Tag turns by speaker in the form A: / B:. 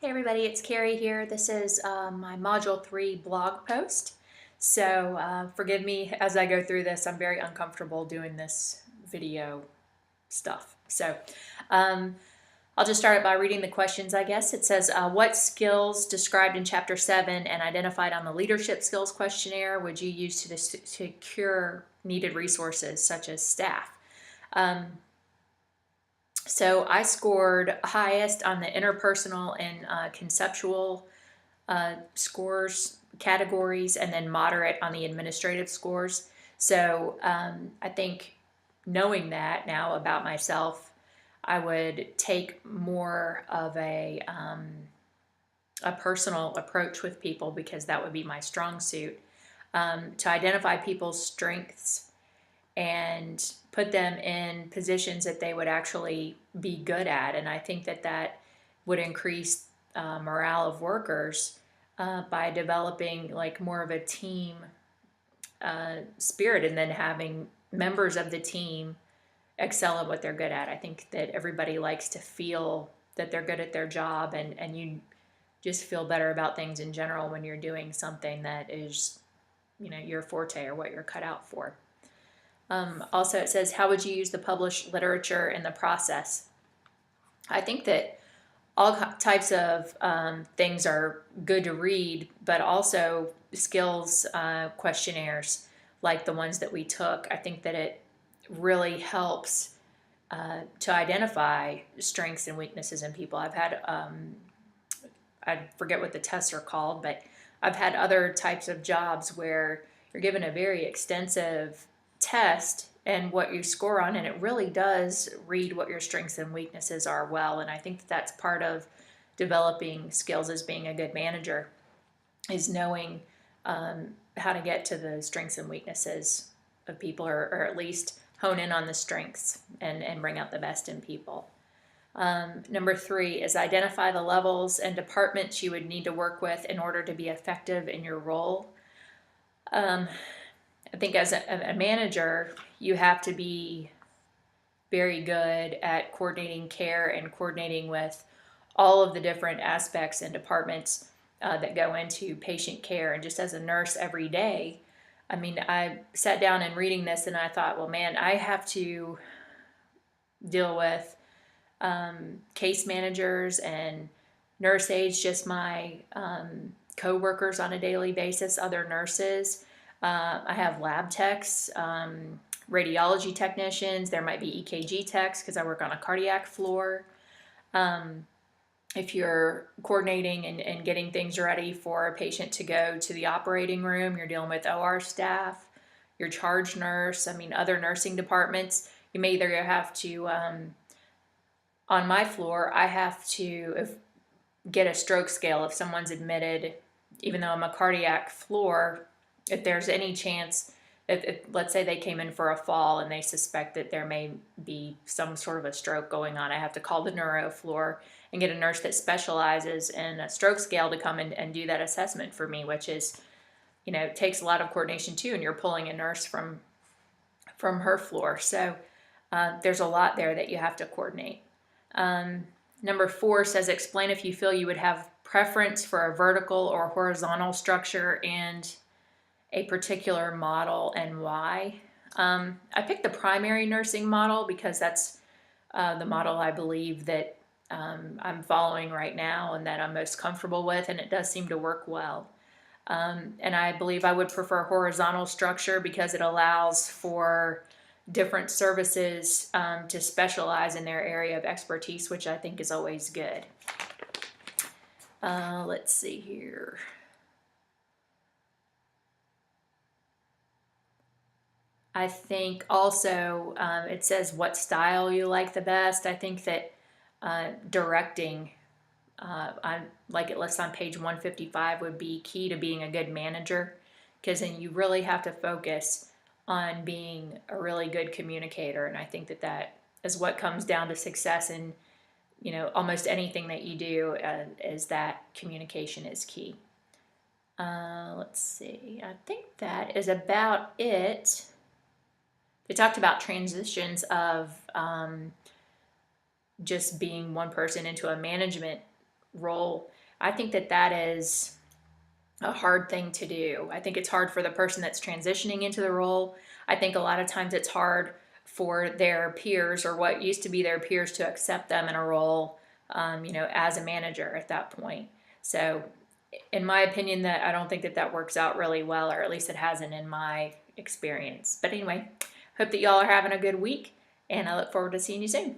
A: Hey everybody, it's Carrie here. This is my Module 3 blog post. So forgive me as I go through this. I'm very uncomfortable doing this video stuff. So um, I'll just start it by reading the questions, I guess. It says, what skills described in Chapter 7 and identified on the Leadership Skills Questionnaire would you use to secure needed resources such as staff? So I scored highest on the interpersonal and conceptual scores categories, and then moderate on the administrative scores. So I think knowing that now about myself, I would take more of a personal approach with people because that would be my strong suit, to identify people's strengths and put them in positions that they would actually be good at. And I think that that would increase morale of workers by developing like more of a team spirit, and then having members of the team excel at what they're good at. I think that everybody likes to feel that they're good at their job, and you just feel better about things in general when you're doing something that is, your forte or what you're cut out for. Also, it says, how would you use the published literature in the process? I think that all types of things are good to read, but also skills questionnaires like the ones that we took. I think that it really helps to identify strengths and weaknesses in people. I've had, I forget what the tests are called, but I've had other types of jobs where you're given a very extensive test and what you score on, and it really does read what your strengths and weaknesses are well. And I think that that's part of developing skills as being a good manager, is knowing how to get to the strengths and weaknesses of people, or at least hone in on the strengths and bring out the best in people. Number 3 is identify the levels and departments you would need to work with in order to be effective in your role. I think as a manager, you have to be very good at coordinating care and coordinating with all of the different aspects and departments that go into patient care. And just as a nurse every day, I mean, I sat down and reading this and I thought, well, man, I have to deal with case managers and nurse aides, just my co-workers on a daily basis, other nurses. I have lab techs, radiology technicians. There might be EKG techs because I work on a cardiac floor. If you're coordinating and getting things ready for a patient to go to the operating room, you're dealing with OR staff, your charge nurse, other nursing departments. You may either have to, on my floor, I have to get a stroke scale if someone's admitted, even though I'm a cardiac floor. If there's any chance, if let's say they came in for a fall and they suspect that there may be some sort of a stroke going on, I have to call the neuro floor and get a nurse that specializes in a stroke scale to come in and do that assessment for me, which is, takes a lot of coordination too, and you're pulling a nurse from her floor. So there's a lot there that you have to coordinate. Number 4 says, explain if you feel you would have preference for a vertical or horizontal structure and a particular model, and why. I picked the primary nursing model because that's the model I believe that I'm following right now and that I'm most comfortable with, and it does seem to work well. And I believe I would prefer horizontal structure because it allows for different services to specialize in their area of expertise, which I think is always good. Let's see here. I think also it says what style you like the best. I think that directing, I like it lists on page 155, would be key to being a good manager, because then you really have to focus on being a really good communicator. And I think that that is what comes down to success in almost anything that you do, is that communication is key. Let's see. I think that is about it. They talked about transitions of just being one person into a management role. I think that that is a hard thing to do. I think it's hard for the person that's transitioning into the role. I think a lot of times it's hard for their peers or what used to be their peers to accept them in a role, as a manager at that point. So, in my opinion, that I don't think that that works out really well, or at least it hasn't in my experience. But anyway, hope that y'all are having a good week, and I look forward to seeing you soon.